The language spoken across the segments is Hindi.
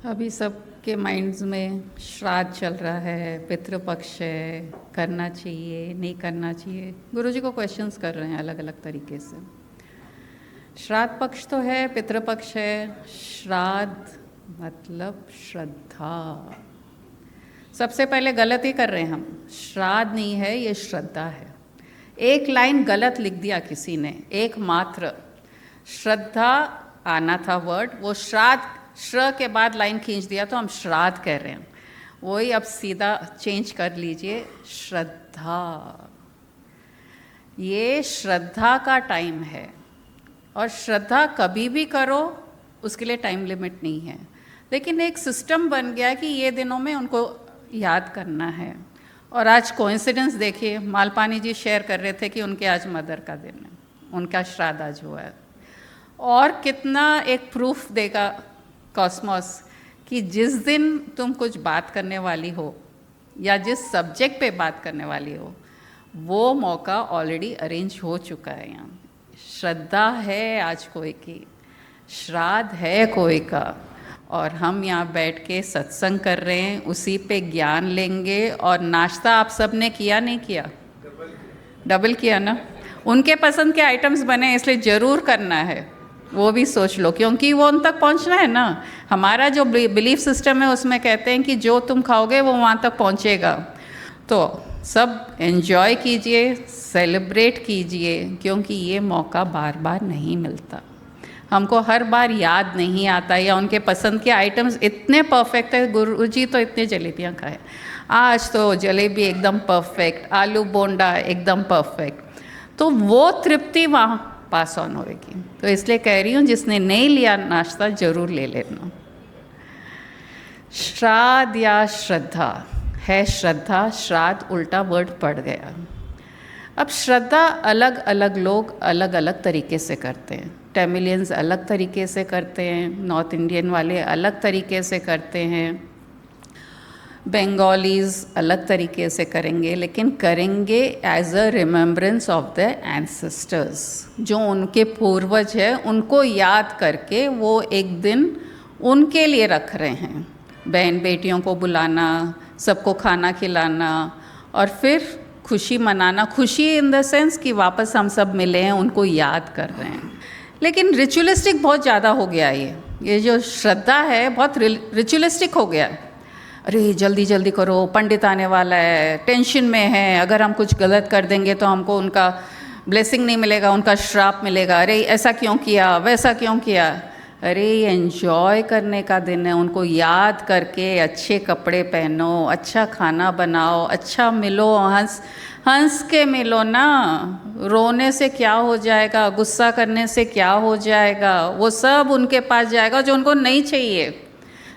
अभी सबके माइंड्स में श्राद्ध चल रहा है, पितृपक्ष है, करना चाहिए नहीं करना चाहिए। गुरुजी को क्वेश्चंस कर रहे हैं अलग अलग तरीके से। श्राद्ध पक्ष तो है, पितृपक्ष है। श्राद्ध मतलब श्रद्धा। सबसे पहले गलत ही कर रहे हैं हम। श्राद्ध नहीं है, ये श्रद्धा है। एक लाइन गलत लिख दिया किसी ने, एक मात्र। श्रद्धा आना था वर्ड, वो श्राद्ध श्र के बाद लाइन खींच दिया तो हम श्राद्ध कह रहे हैं। वही अब सीधा चेंज कर लीजिए, श्रद्धा। ये श्रद्धा का टाइम है और श्रद्धा कभी भी करो, उसके लिए टाइम लिमिट नहीं है। लेकिन एक सिस्टम बन गया कि ये दिनों में उनको याद करना है। और आज कोइंसिडेंस देखिए, मालपानी जी शेयर कर रहे थे कि उनके आज मदर का दिन है, उनका श्राद्ध आज हुआ है। और कितना एक प्रूफ देगा कॉस्मोस कि जिस दिन तुम कुछ बात करने वाली हो या जिस सब्जेक्ट पे बात करने वाली हो, वो मौका ऑलरेडी अरेंज हो चुका है। यहाँ श्रद्धा है आज कोई की, श्राद्ध है कोई का, और हम यहाँ बैठ के सत्संग कर रहे हैं, उसी पे ज्ञान लेंगे। और नाश्ता आप सब ने किया नहीं किया? डबल किया ना। उनके पसंद के आइटम्स बने, इसलिए ज़रूर करना है, वो भी सोच लो, क्योंकि वो उन तक पहुंचना है ना। हमारा जो बिलीफ सिस्टम है उसमें कहते हैं कि जो तुम खाओगे वो वहाँ तक पहुँचेगा। तो सब एंजॉय कीजिए, सेलिब्रेट कीजिए, क्योंकि ये मौका बार बार नहीं मिलता। हमको हर बार याद नहीं आता, या उनके पसंद के आइटम्स इतने परफेक्ट है। गुरुजी तो इतने जलेबियाँ खाए, आज तो जलेबी एकदम परफेक्ट, आलू बोंडा एकदम परफेक्ट, तो वो तृप्ति वहाँ पास ऑन होएगी। तो इसलिए कह रही हूँ, जिसने नहीं लिया नाश्ता ज़रूर ले लेना। श्राद्ध या श्रद्धा है, श्रद्धा श्राद्ध उल्टा वर्ड पड़ गया। अब श्रद्धा अलग अलग लोग अलग अलग तरीके से करते हैं। तमिलियंस अलग तरीके से करते हैं, नॉर्थ इंडियन वाले अलग तरीके से करते हैं, बंगालीज अलग तरीके से करेंगे, लेकिन करेंगे as a remembrance of the ancestors. जो उनके पूर्वज है उनको याद करके वो एक दिन उनके लिए रख रहे हैं। बहन बेटियों को बुलाना, सबको खाना खिलाना और फिर खुशी मनाना। खुशी इन द सेंस कि वापस हम सब मिले हैं, उनको याद कर रहे हैं। लेकिन रिचुअलिस्टिक बहुत ज़्यादा हो गया है। ये जो श्रद्धा है बहुत रिचुअलिस्टिक हो गया। अरे जल्दी जल्दी करो, पंडित आने वाला है, टेंशन में है, अगर हम कुछ गलत कर देंगे तो हमको उनका ब्लेसिंग नहीं मिलेगा, उनका श्राप मिलेगा। अरे ऐसा क्यों किया, वैसा क्यों किया। अरे एंजॉय करने का दिन है, उनको याद करके अच्छे कपड़े पहनो, अच्छा खाना बनाओ, अच्छा मिलो, हंस हंस के मिलो ना। रोने से क्या हो जाएगा, गुस्सा करने से क्या हो जाएगा, वो सब उनके पास जाएगा जो उनको नहीं चाहिए।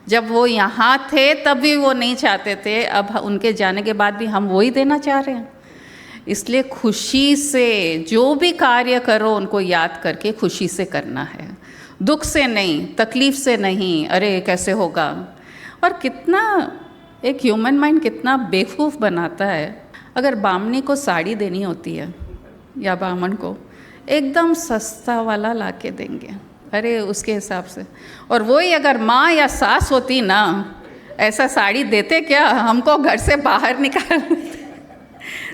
जब वो यहाँ थे तब भी वो नहीं चाहते थे, अब उनके जाने के बाद भी हम वही देना चाह रहे हैं। इसलिए खुशी से जो भी कार्य करो उनको याद करके खुशी से करना है, दुख से नहीं, तकलीफ से नहीं। अरे कैसे होगा। और कितना एक ह्यूमन माइंड कितना बेवकूफ़ बनाता है। अगर बामनी को साड़ी देनी होती है या बामन को, एकदम सस्ता वाला ला के देंगे, अरे उसके हिसाब से। और वही अगर माँ या सास होती ना, ऐसा साड़ी देते क्या, हमको घर से बाहर निकाल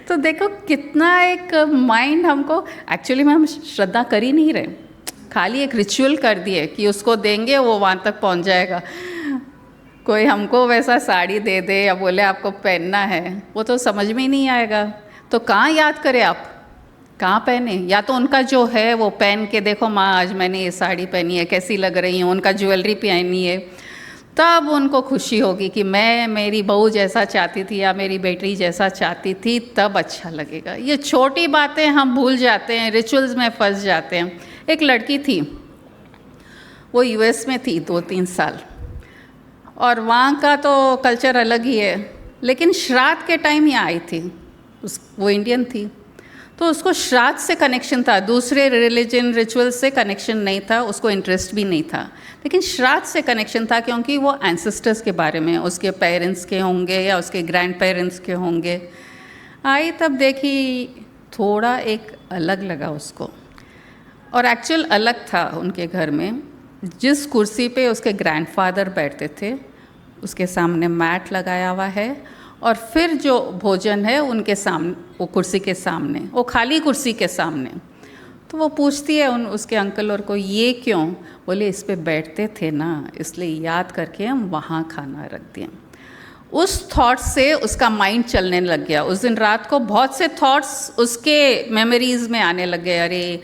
तो देखो कितना एक माइंड हमको, एक्चुअली में हम श्रद्धा कर ही नहीं रहे, खाली एक रिचुअल कर दिए कि उसको देंगे वो वहाँ तक पहुँच जाएगा। कोई हमको वैसा साड़ी दे दे या बोले आपको पहनना है, वो तो समझ में ही नहीं आएगा। तो कहाँ याद करें आप, कहाँ पहने। या तो उनका जो है वो पहन के देखो, माँ आज मैंने ये साड़ी पहनी है, कैसी लग रही हूँ, उनका ज्वेलरी पहनी है, तब उनको खुशी होगी कि मैं मेरी बहू जैसा चाहती थी या मेरी बेटी जैसा चाहती थी, तब अच्छा लगेगा। ये छोटी बातें हम भूल जाते हैं, रिचुअल्स में फंस जाते हैं। एक लड़की थी, वो यूएस में थी 2-3 साल, और वहाँ का तो कल्चर अलग ही है, लेकिन श्राद्ध के टाइम यहाँ आई थी। वो इंडियन थी, तो उसको श्राद्ध से कनेक्शन था, दूसरे रिलीजन रिचुअल से कनेक्शन नहीं था, उसको इंटरेस्ट भी नहीं था। लेकिन श्राद्ध से कनेक्शन था क्योंकि वो एंसेस्टर्स के बारे में, उसके पेरेंट्स के होंगे या उसके ग्रैंड पेरेंट्स के होंगे। आई तब देखी, थोड़ा एक अलग लगा उसको, और एक्चुअल अलग था उनके घर में। जिस कुर्सी पे उसके ग्रैंडफादर बैठते थे उसके सामने मैट लगाया हुआ है, और फिर जो भोजन है उनके सामने, वो कुर्सी के सामने, वो खाली कुर्सी के सामने। तो वो पूछती है उसके अंकल और को, ये क्यों? बोले इस पे बैठते थे ना, इसलिए याद करके हम वहाँ खाना रख दिए। उस थॉट से उसका माइंड चलने लग गया। उस दिन रात को बहुत से थॉट्स उसके मेमोरीज़ में आने लग गए। अरे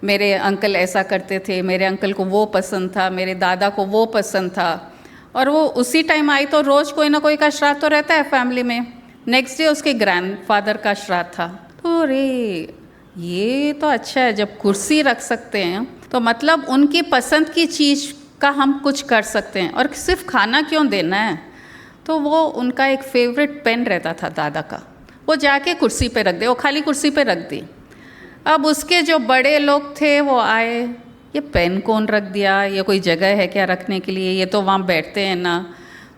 मेरे अंकल ऐसा करते थे, मेरे अंकल को वो पसंद था, मेरे दादा को वो पसंद था। और वो उसी टाइम आई तो रोज़ कोई ना कोई का श्राद्ध तो रहता है फैमिली में। नेक्स्ट डे उसके ग्रैंडफादर का श्राद्ध था। तो अरे ये तो अच्छा है, जब कुर्सी रख सकते हैं तो मतलब उनकी पसंद की चीज़ का हम कुछ कर सकते हैं। और सिर्फ खाना क्यों देना है? तो वो उनका एक फेवरेट पेन रहता था दादा का, वो जाके कुर्सी पे रख दे, वो खाली कुर्सी पे रख दी। अब उसके जो बड़े लोग थे वो आए, ये पेन कौन रख दिया, ये कोई जगह है क्या रखने के लिए, ये तो वहाँ बैठते हैं ना।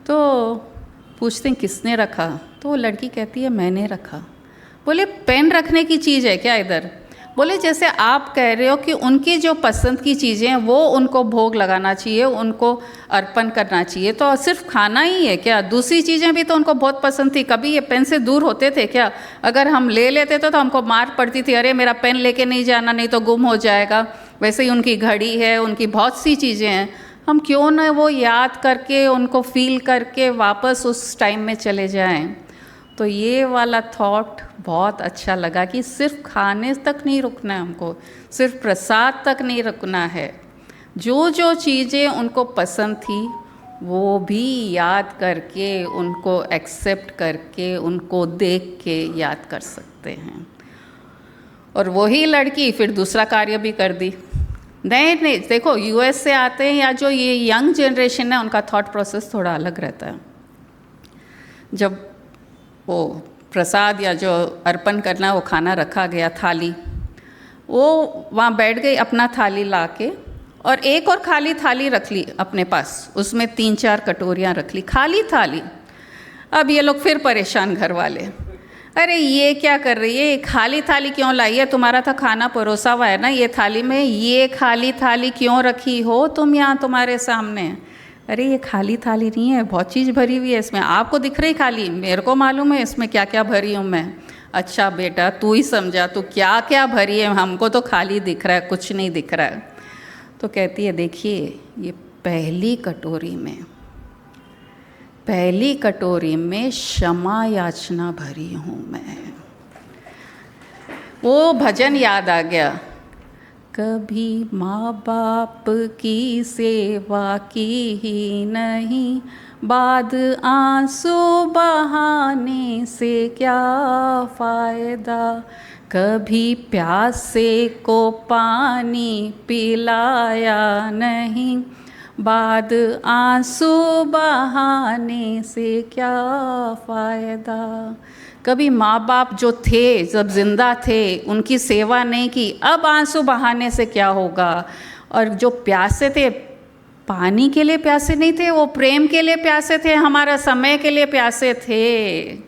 तो पूछते हैं किसने रखा? तो वो लड़की कहती है मैंने रखा। बोले पेन रखने की चीज़ है क्या इधर? बोले जैसे आप कह रहे हो कि उनकी जो पसंद की चीज़ें हैं वो उनको भोग लगाना चाहिए, उनको अर्पण करना चाहिए, तो सिर्फ खाना ही है क्या? दूसरी चीज़ें भी तो उनको बहुत पसंद थी, कभी ये पेन से दूर होते थे क्या? अगर हम ले लेते थे तो हमको मार पड़ती थी, अरे मेरा पेन लेके नहीं जाना नहीं तो गुम हो जाएगा। वैसे ही उनकी घड़ी है, उनकी बहुत सी चीज़ें हैं, हम क्यों ना वो याद करके उनको फील करके वापस उस टाइम में चले जाएं। तो ये वाला थॉट बहुत अच्छा लगा कि सिर्फ खाने तक नहीं रुकना है हमको, सिर्फ प्रसाद तक नहीं रुकना है, जो जो चीज़ें उनको पसंद थी वो भी याद करके, उनको एक्सेप्ट करके, उनको देख के याद कर सकते हैं। और वही लड़की फिर दूसरा कार्य भी कर दी। नहीं देखो, यूएस से आते हैं या जो ये यंग जनरेशन है उनका थॉट प्रोसेस थोड़ा अलग रहता है। जब वो प्रसाद या जो अर्पण करना वो खाना रखा गया, थाली, वो वहाँ बैठ गई अपना थाली लाके, और एक और खाली थाली रख ली अपने पास, उसमें 3-4 कटोरियाँ रख ली, खाली थाली। अब ये लोग फिर परेशान घर वाले, अरे ये क्या कर रही है, खाली थाली क्यों लाई है? तुम्हारा था खाना परोसा हुआ है ना ये थाली में, ये खाली थाली क्यों रखी हो तुम यहाँ तुम्हारे सामने? अरे ये खाली थाली नहीं है, बहुत चीज़ भरी हुई है इसमें, आपको दिख रही खाली, मेरे को मालूम है इसमें क्या क्या भरी हूँ मैं। अच्छा बेटा तू ही समझा, तू क्या क्या भरी है, हमको तो खाली दिख रहा है, कुछ नहीं दिख रहा है। तो कहती है देखिए ये पहली कटोरी में क्षमा याचना भरी हूँ मैं। वो भजन याद आ गया, कभी माँ बाप की सेवा की ही नहीं, बाद आंसू बहाने से क्या फ़ायदा, कभी प्यासे को पानी पिलाया नहीं, बाद आंसू बहाने से क्या फ़ायदा। कभी माँ बाप जो थे जब जिंदा थे उनकी सेवा नहीं की, अब आंसू बहाने से क्या होगा। और जो प्यासे थे, पानी के लिए प्यासे नहीं थे, वो प्रेम के लिए प्यासे थे, हमारा समय के लिए प्यासे थे,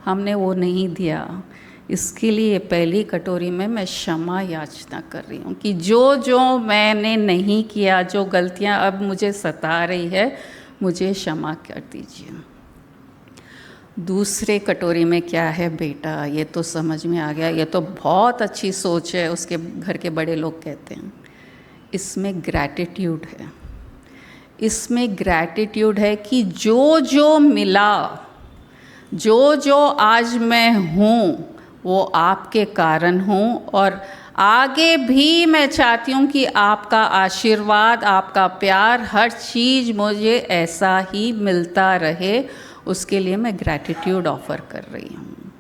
हमने वो नहीं दिया। इसके लिए पहली कटोरी में मैं क्षमा याचना कर रही हूँ कि जो जो मैंने नहीं किया, जो गलतियाँ अब मुझे सता रही है, मुझे क्षमा कर दीजिए। दूसरे कटोरी में क्या है बेटा, ये तो समझ में आ गया, ये तो बहुत अच्छी सोच है, उसके घर के बड़े लोग कहते हैं। इसमें ग्रैटिट्यूड है, इसमें ग्रैटिट्यूड है कि जो जो मिला, जो जो आज मैं हूँ वो आपके कारण हूँ, और आगे भी मैं चाहती हूँ कि आपका आशीर्वाद, आपका प्यार, हर चीज़ मुझे ऐसा ही मिलता रहे, उसके लिए मैं ग्रैटिट्यूड ऑफ़र कर रही हूँ।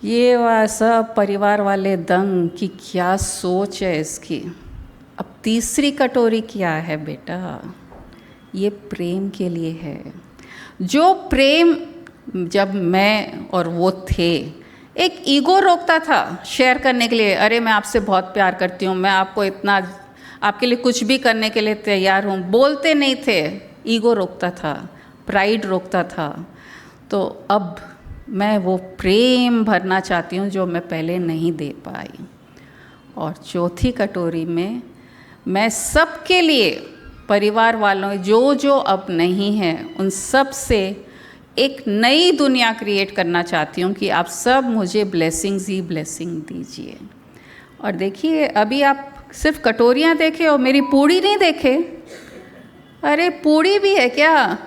ये वैसा परिवार वाले दंग कि क्या सोच है इसकी। अब तीसरी कटोरी क्या है बेटा, ये प्रेम के लिए है। जो प्रेम जब मैं और वो थे, एक ईगो रोकता था शेयर करने के लिए, अरे मैं आपसे बहुत प्यार करती हूँ, मैं आपको इतना, आपके लिए कुछ भी करने के लिए तैयार हूँ, बोलते नहीं थे, ईगो रोकता था, प्राइड रोकता था। तो अब मैं वो प्रेम भरना चाहती हूँ जो मैं पहले नहीं दे पाई। और चौथी कटोरी में मैं सबके लिए, परिवार वालों जो जो अब नहीं हैं उन सब से एक नई दुनिया क्रिएट करना चाहती हूँ कि आप सब मुझे ब्लेसिंग्स ही ब्लेसिंग दीजिए। और देखिए, अभी आप सिर्फ कटोरियाँ देखे और मेरी पूड़ी नहीं देखे। अरे पूड़ी भी है क्या?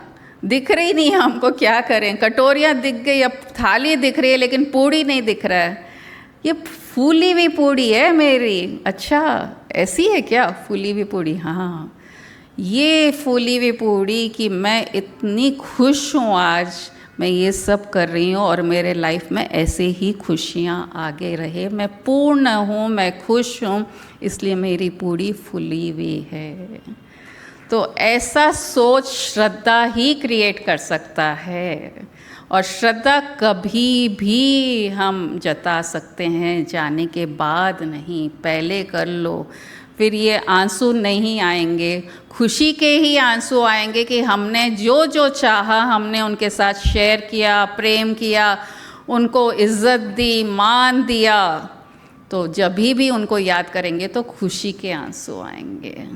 दिख रही नहीं है हमको, क्या करें? कटोरियाँ दिख गई, अब थाली दिख रही है लेकिन पूड़ी नहीं दिख रहा है। ये फूली हुई पूड़ी है मेरी। अच्छा, ऐसी है क्या फूली हुई पूड़ी? हाँ, ये फूली हुई पूड़ी कि मैं इतनी खुश हूँ, आज मैं ये सब कर रही हूँ और मेरे लाइफ में ऐसे ही खुशियाँ आगे रहे। मैं पूर्ण हूँ, मैं खुश हूँ, इसलिए मेरी पूड़ी फूली हुई है। तो ऐसा सोच श्रद्धा ही क्रिएट कर सकता है। और श्रद्धा कभी भी हम जता सकते हैं, जाने के बाद नहीं, पहले कर लो। फिर ये आंसू नहीं आएंगे, खुशी के ही आंसू आएंगे कि हमने जो जो चाहा हमने उनके साथ शेयर किया, प्रेम किया, उनको इज़्ज़त दी, मान दिया। तो जब भी उनको याद करेंगे तो खुशी के आंसू आएंगे।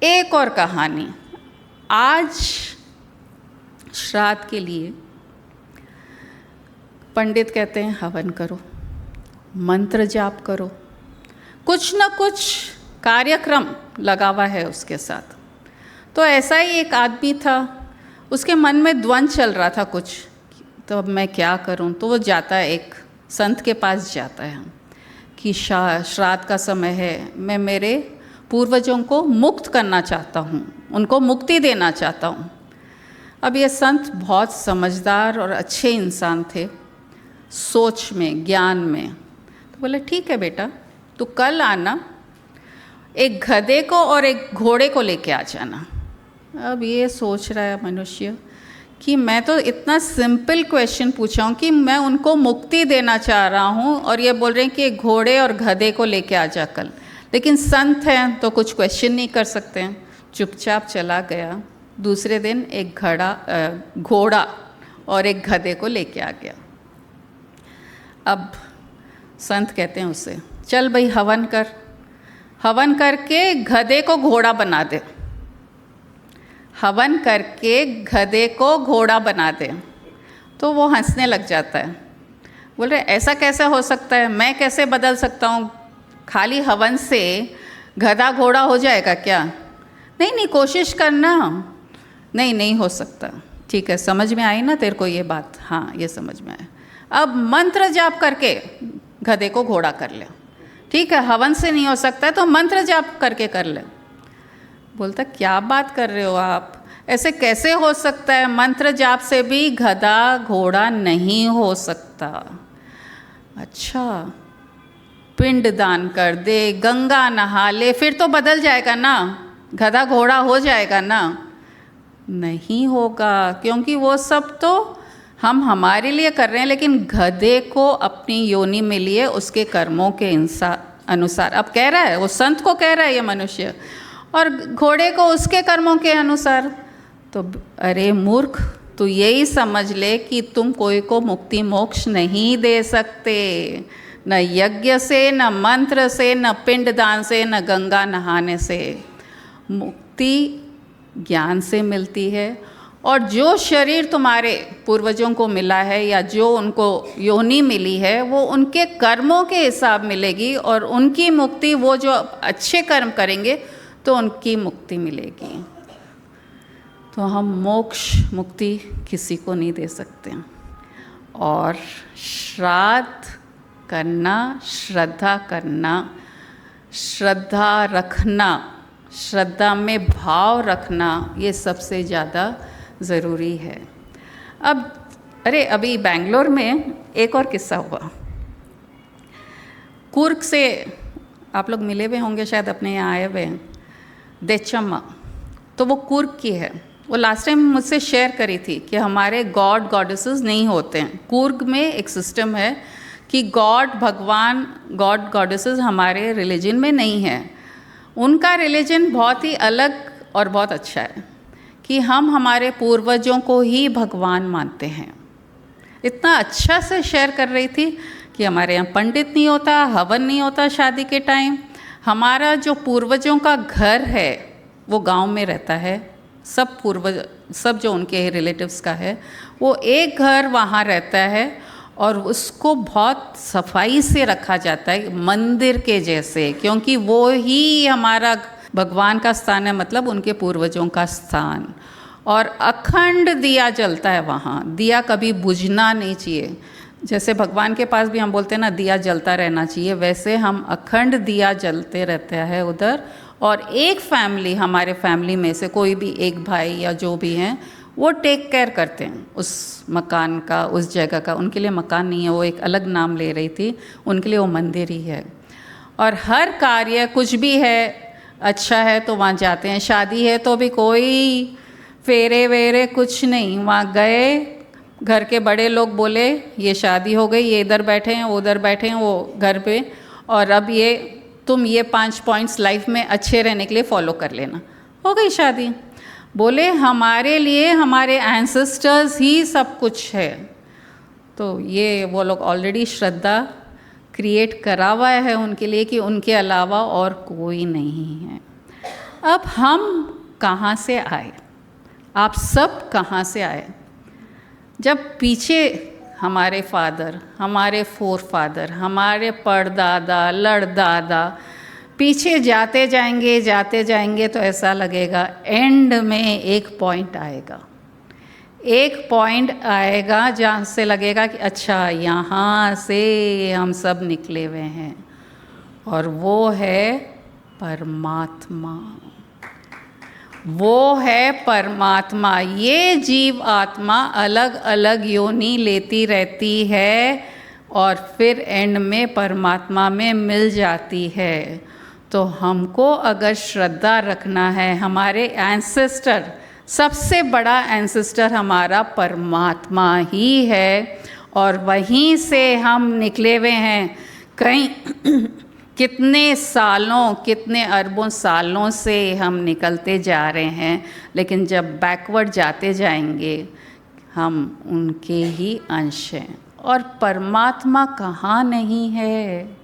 एक और कहानी, आज श्राद्ध के लिए पंडित कहते हैं हवन करो, मंत्र जाप करो, कुछ न कुछ कार्यक्रम लगा हुआ है उसके साथ। तो ऐसा ही एक आदमी था, उसके मन में द्वंद चल रहा था कुछ, तो अब मैं क्या करूं? तो वो जाता है, एक संत के पास जाता है कि श्राद्ध का समय है, मैं मेरे पूर्वजों को मुक्त करना चाहता हूं, उनको मुक्ति देना चाहता हूं। अब ये संत बहुत समझदार और अच्छे इंसान थे, सोच में, ज्ञान में। तो बोले ठीक है बेटा, तू कल आना, एक गधे को और एक घोड़े को लेके आ जाना। अब ये सोच रहा है मनुष्य कि मैं तो इतना सिंपल क्वेश्चन पूछा हूँ कि मैं उनको मुक्ति देना चाह रहा हूँ और ये बोल रहे हैं कि एक घोड़े और गधे को लेके आ जा कल। लेकिन संत हैं तो कुछ क्वेश्चन नहीं कर सकते हैं, चुपचाप चला गया। दूसरे दिन एक घोड़ा और एक गधे को लेके आ गया। अब संत कहते हैं उसे, चल भाई हवन कर, हवन करके गधे को घोड़ा बना दे, हवन करके गधे को घोड़ा बना दे। तो वो हंसने लग जाता है, बोल रहे ऐसा कैसे हो सकता है, मैं कैसे बदल सकता हूँ, खाली हवन से गधा घोड़ा हो जाएगा क्या? नहीं नहीं, कोशिश करना। नहीं नहीं हो सकता। ठीक है, समझ में आई ना तेरे को ये बात? हाँ, ये समझ में आया। अब मंत्र जाप करके गधे को घोड़ा कर ले। ठीक है, हवन से नहीं हो सकता है तो मंत्र जाप करके कर ले। बोलता क्या बात कर रहे हो आप, ऐसे कैसे हो सकता है? मंत्र जाप से भी गधा घोड़ा नहीं हो सकता। अच्छा, पिंड दान कर दे, गंगा नहा ले, फिर तो बदल जाएगा ना, गधा घोड़ा हो जाएगा ना? नहीं होगा, क्योंकि वो सब तो हम हमारे लिए कर रहे हैं, लेकिन गधे को अपनी योनि मिली है उसके कर्मों के अनुसार। अब कह रहा है, वो संत को कह रहा है ये मनुष्य, और घोड़े को उसके कर्मों के अनुसार। तो अरे मूर्ख, तो यही समझ ले कि तुम कोई को मुक्ति मोक्ष नहीं दे सकते, न यज्ञ से, न मंत्र से, न पिंड दान से, न गंगा नहाने से। मुक्ति ज्ञान से मिलती है। और जो शरीर तुम्हारे पूर्वजों को मिला है या जो उनको योनि मिली है, वो उनके कर्मों के हिसाब मिलेगी, और उनकी मुक्ति, वो जो अच्छे कर्म करेंगे तो उनकी मुक्ति मिलेगी। तो हम मोक्ष मुक्ति किसी को नहीं दे सकते। और श्राद्ध करना, श्रद्धा करना, श्रद्धा रखना, श्रद्धा में भाव रखना, ये सबसे ज़्यादा ज़रूरी है। अब अभी बेंगलोर में एक और किस्सा हुआ। कुर्ग से आप लोग मिले हुए होंगे शायद, अपने यहाँ आए हुए हैं, देचम्मा, तो वो कुर्ग की है। वो लास्ट टाइम मुझसे शेयर करी थी कि हमारे गॉड गॉडेसेस नहीं होते हैं। कुर्ग में एक सिस्टम है कि गॉड, भगवान, गॉड गॉडेसेस हमारे रिलीजन में नहीं है। उनका रिलीजन बहुत ही अलग और बहुत अच्छा है कि हम हमारे पूर्वजों को ही भगवान मानते हैं। इतना अच्छा से शेयर कर रही थी कि हमारे यहाँ पंडित नहीं होता, हवन नहीं होता शादी के टाइम, हमारा जो पूर्वजों का घर है वो गांव में रहता है, सब पूर्वज, सब जो उनके रिलेटिव्स का है वो एक घर वहाँ रहता है और उसको बहुत सफाई से रखा जाता है मंदिर के जैसे, क्योंकि वो ही हमारा भगवान का स्थान है, मतलब उनके पूर्वजों का स्थान। और अखंड दिया जलता है वहाँ, दिया कभी बुझना नहीं चाहिए। जैसे भगवान के पास भी हम बोलते हैं ना दिया जलता रहना चाहिए, वैसे हम अखंड दिया जलते रहते हैं उधर। और एक फैमिली, हमारे फैमिली में से कोई भी एक भाई या जो भी हैं वो टेक केयर करते हैं उस मकान का, उस जगह का। उनके लिए मकान नहीं है, वो एक अलग नाम ले रही थी, उनके लिए वो मंदिर ही है। और हर कार्य कुछ भी है अच्छा है तो वहाँ जाते हैं, शादी है तो भी कोई फेरे वेरे कुछ नहीं, वहाँ गए, घर के बड़े लोग बोले ये शादी हो गई, ये इधर बैठे हैं वो उधर बैठे हैं वो घर पे, और अब ये तुम ये 5 पॉइंट्स लाइफ में अच्छे रहने के लिए फॉलो कर लेना, हो गई शादी। बोले हमारे लिए हमारे एंसेस्टर्स ही सब कुछ है। तो ये वो लोग ऑलरेडी श्रद्धा क्रिएट करा हुआ है उनके लिए कि उनके अलावा और कोई नहीं है। अब हम कहाँ से आए, आप सब कहाँ से आए? जब पीछे हमारे फादर, हमारे फोर फादर, हमारे परदादा, लड़दादा पीछे जाते जाएंगे तो ऐसा लगेगा एंड में एक पॉइंट आएगा, एक पॉइंट आएगा जहाँ से लगेगा कि अच्छा यहाँ से हम सब निकले हुए हैं, और वो है परमात्मा, वो है परमात्मा। ये जीव आत्मा अलग अलग योनि लेती रहती है और फिर एंड में परमात्मा में मिल जाती है। तो हमको अगर श्रद्धा रखना है, हमारे एंसेस्टर, सबसे बड़ा एंसेस्टर हमारा परमात्मा ही है, और वहीं से हम निकले हुए हैं। कई कितने सालों, कितने अरबों सालों से हम निकलते जा रहे हैं, लेकिन जब बैकवर्ड जाते जाएंगे हम उनके ही अंश हैं। और परमात्मा कहाँ नहीं है?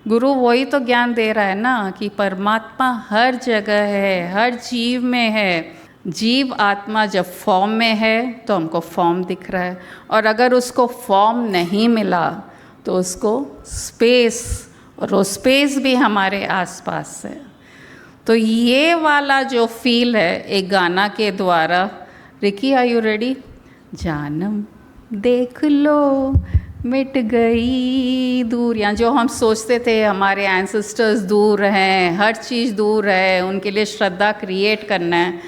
गुरु वही तो ज्ञान दे रहा है ना कि परमात्मा हर जगह है, हर जीव में है। जीव आत्मा जब फॉर्म में है तो हमको फॉर्म दिख रहा है, और अगर उसको फॉर्म नहीं मिला तो उसको स्पेस, और वो स्पेस भी हमारे आसपास है। तो ये वाला जो फील है एक गाना के द्वारा, रिकी आर यू रेडी? जानम देख लो मिट गई दूरियां, जो हम सोचते थे हमारे एंसेस्टर्स दूर हैं, हर चीज़ दूर है, उनके लिए श्रद्धा क्रिएट करना है।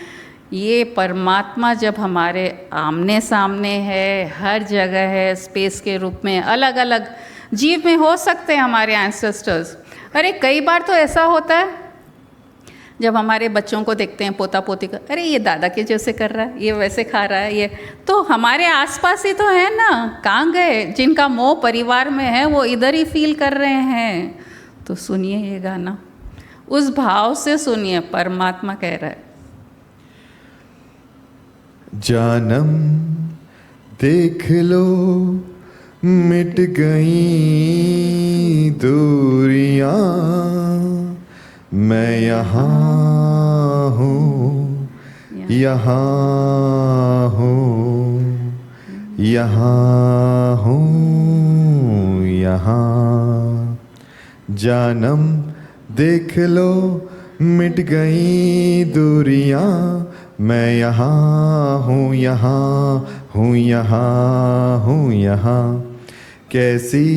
ये परमात्मा जब हमारे आमने सामने है, हर जगह है, स्पेस के रूप में, अलग अलग जीव में हो सकते हैं हमारे एंसेस्टर्स। अरे कई बार तो ऐसा होता है जब हमारे बच्चों को देखते हैं, पोता पोती का, अरे ये दादा के जैसे कर रहा है, ये वैसे खा रहा है, ये तो हमारे आसपास ही तो है ना, कहाँ गए? जिनका मोह परिवार में है वो इधर ही फील कर रहे हैं। तो सुनिए ये गाना, उस भाव से सुनिए, परमात्मा कह रहा है। जानम देख लो मिट गई दूरियां, मैं यहाँ हूँ, यहाँ हूँ, यहाँ हूँ, यहाँ। जानम देख लो मिट गई दूरियां, मैं यहाँ हूँ, यहाँ हूँ, यहाँ हूँ, यहाँ। कैसी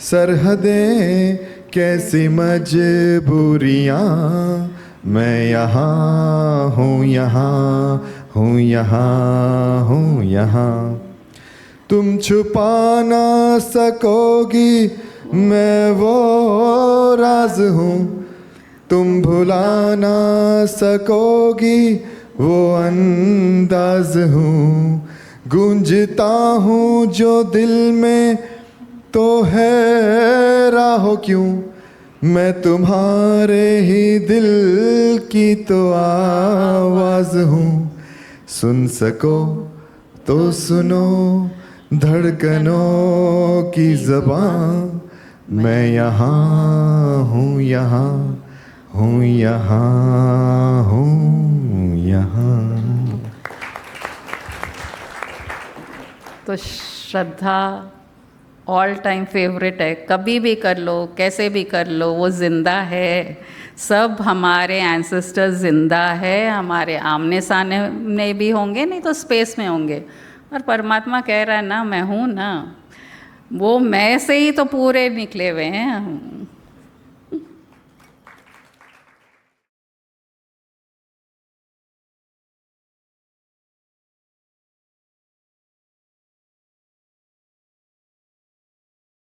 सरहदें, कैसी मजबूरियाँ, मैं यहाँ हूँ, यहाँ हूँ, यहाँ हूँ, यहाँ। तुम छुपा ना सकोगी मैं वो राज हूँ, तुम भुला ना सकोगी वो अंदाज हूँ। गूंजता हूँ जो दिल में तो है राहो क्यों, मैं तुम्हारे ही दिल की तो आवाज़ हूँ। सुन सको तो सुनो धड़कनों की ज़बान, मैं यहाँ हूँ, यहाँ हूँ यहाँ, हूँ यहाँ। तो श्रद्धा ऑल टाइम फेवरेट है, कभी भी कर लो, कैसे भी कर लो, वो ज़िंदा है। सब हमारे एंसेस्टर्स ज़िंदा है, हमारे आमने सामने में भी होंगे, नहीं तो स्पेस में होंगे। और परमात्मा कह रहा है ना, मैं हूँ ना, वो मैं से ही तो पूरे निकले हुए हैं।